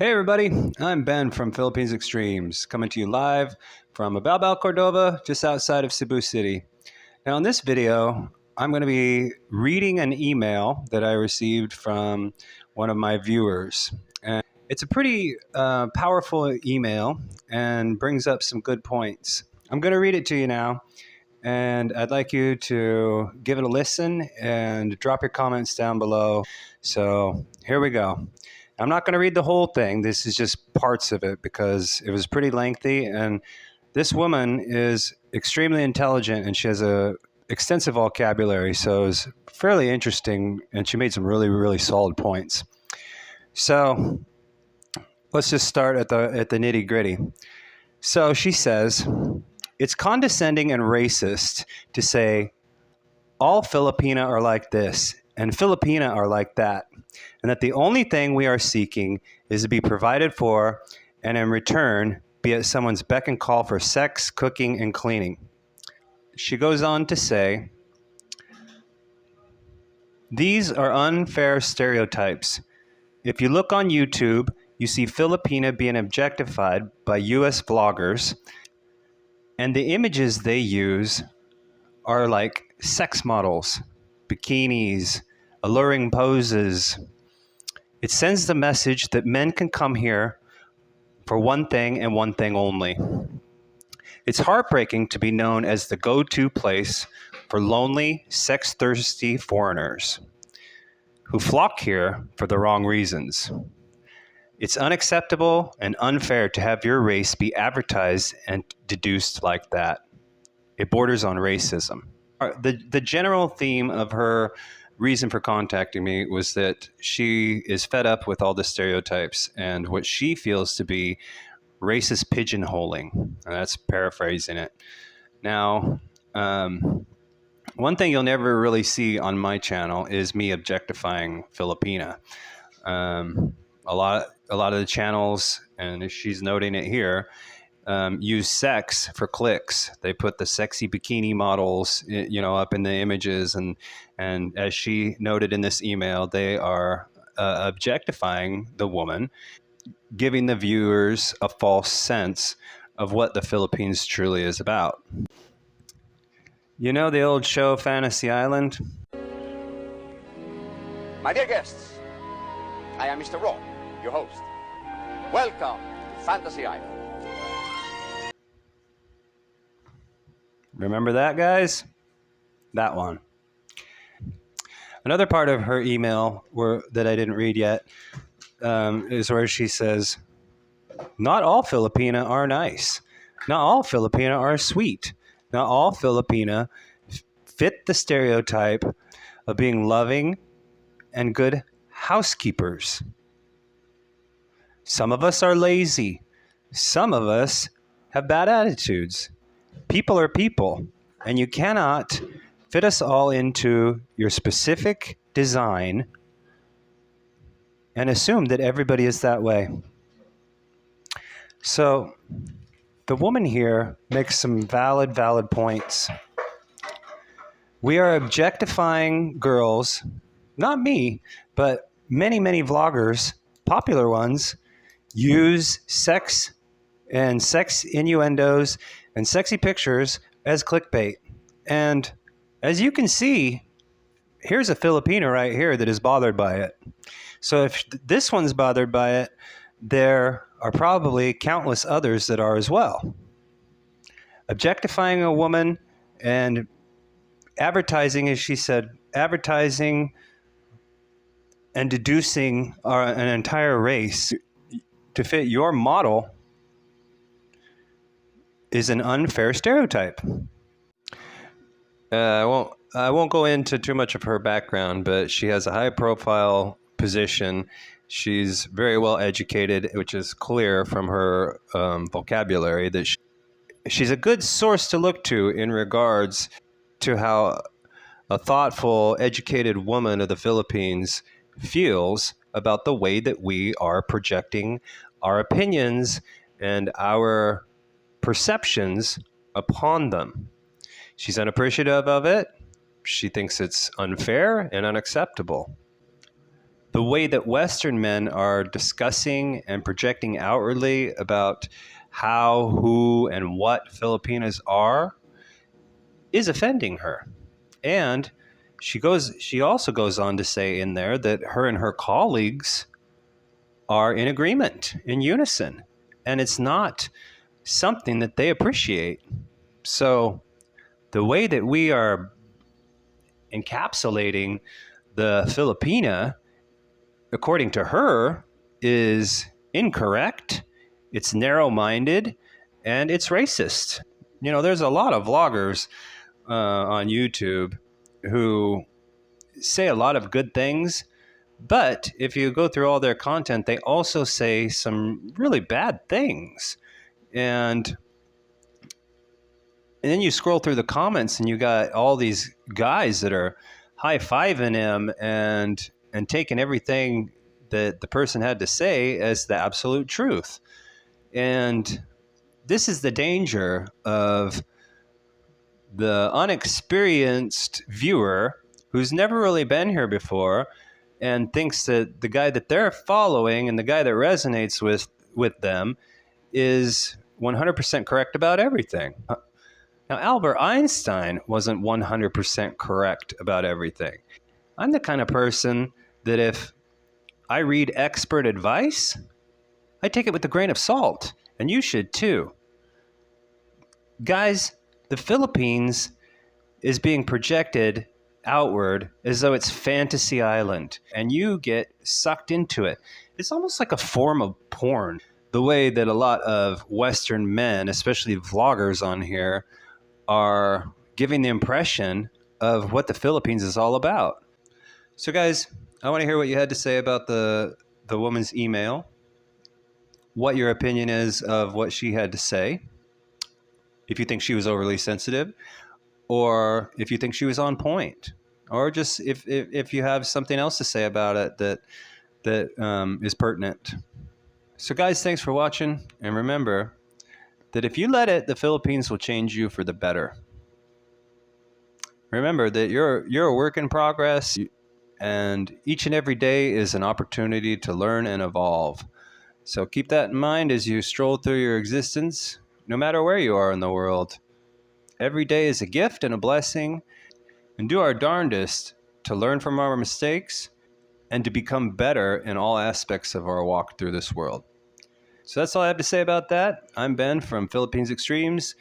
Hey everybody, I'm Ben from Philippines Extremes, coming to you live from Balbal, Cordova, just outside of Cebu City. Now in this video, I'm going to be reading an email that I received from one of my viewers. And it's a pretty powerful email and brings up some good points. I'm going to read it to you now, and I'd like you to give it a listen and drop your comments down below. So here we go. I'm not going to read the whole thing. This is just parts of it because it was pretty lengthy. And this woman is extremely intelligent and she has a extensive vocabulary. So it's fairly interesting. And she made some really, really solid points. So let's just start at the nitty gritty. So she says, it's condescending and racist to say all Filipina are like this and Filipina are like that, and that the only thing we are seeking is to be provided for, and in return, be at someone's beck and call for sex, cooking, and cleaning. She goes on to say, these are unfair stereotypes. If you look on YouTube, you see Filipina being objectified by US vloggers, and the images they use are like sex models, bikinis, alluring poses. It sends the message that men can come here for one thing and one thing only. It's heartbreaking to be known as the go-to place for lonely, sex-thirsty foreigners who flock here for the wrong reasons. It's unacceptable and unfair to have your race be advertised and deduced like that. It borders on racism. The general theme of her reason for contacting me was that she is fed up with all the stereotypes and what she feels to be racist pigeonholing. And that's paraphrasing it. Now, one thing you'll never really see on my channel is me objectifying Filipina. A lot of the channels, and she's noting it here, use sex for clicks. They put the sexy bikini models, up in the images, and as she noted in this email, they are objectifying the woman, giving the viewers a false sense of what the Philippines truly is about. You know the old show Fantasy Island? My dear guests, I am Mr. Raw, your host. Welcome to Fantasy Island. Remember that, guys? That one. Another part of her email that I didn't read yet is where she says, not all Filipina are nice. Not all Filipina are sweet. Not all Filipina fit the stereotype of being loving and good housekeepers. Some of us are lazy. Some of us have bad attitudes. People are people, and you cannot fit us all into your specific design and assume that everybody is that way. So the woman here makes some valid points. We are objectifying girls, not me, but many vloggers, popular ones, use sex and sex innuendos and sexy pictures as clickbait. And as you can see, here's a Filipina right here that is bothered by it. So if this one's bothered by it, there are probably countless others that are as well. Objectifying a woman and advertising, as she said, advertising and deducing an entire race to fit your model is an unfair stereotype. I won't go into too much of her background, but she has a high-profile position. She's very well educated, which is clear from her vocabulary that she's a good source to look to in regards to how a thoughtful, educated woman of the Philippines feels about the way that we are projecting our opinions and our perceptions upon them. She's unappreciative of it. She thinks it's unfair and unacceptable. the way that Western men are discussing and projecting outwardly about how, who, and what Filipinas are is offending her. And she also goes on to say in there that her and her colleagues are in agreement, in unison, and it's not something that they appreciate. So the way that we are encapsulating the Filipina, according to her, is incorrect, it's narrow-minded, and it's racist. You know, there's a lot of vloggers on YouTube who say a lot of good things, but if you go through all their content, they also say some really bad things. And then you scroll through the comments and you got all these guys that are high-fiving him and taking everything that the person had to say as the absolute truth. And this is the danger of the unexperienced viewer who's never really been here before and thinks that the guy that they're following and the guy that resonates with them is 100% correct about everything. Now, Albert Einstein wasn't 100% correct about everything. I'm the kind of person that if I read expert advice, I take it with a grain of salt, and you should too. Guys, the Philippines is being projected outward as though it's fantasy island, and you get sucked into it. It's almost like a form of porn, the way that a lot of Western men, especially vloggers on here, are giving the impression of what the Philippines is all about. So guys, I want to hear what you had to say about the woman's email, what your opinion is of what she had to say, if you think she was overly sensitive, or if you think she was on point, or just if you have something else to say about it that is pertinent. So guys, thanks for watching, and remember that if you let it, the Philippines will change you for the better. Remember that you're a work in progress, and each and every day is an opportunity to learn and evolve. So keep that in mind as you stroll through your existence, no matter where you are in the world. Every day is a gift and a blessing, and do our darndest to learn from our mistakes and to become better in all aspects of our walk through this world. So that's all I have to say about that. I'm Ben from Philippines Extremes,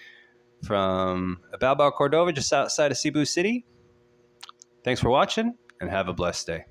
from Balbao, Cordova, just outside of Cebu City. Thanks for watching, and have a blessed day.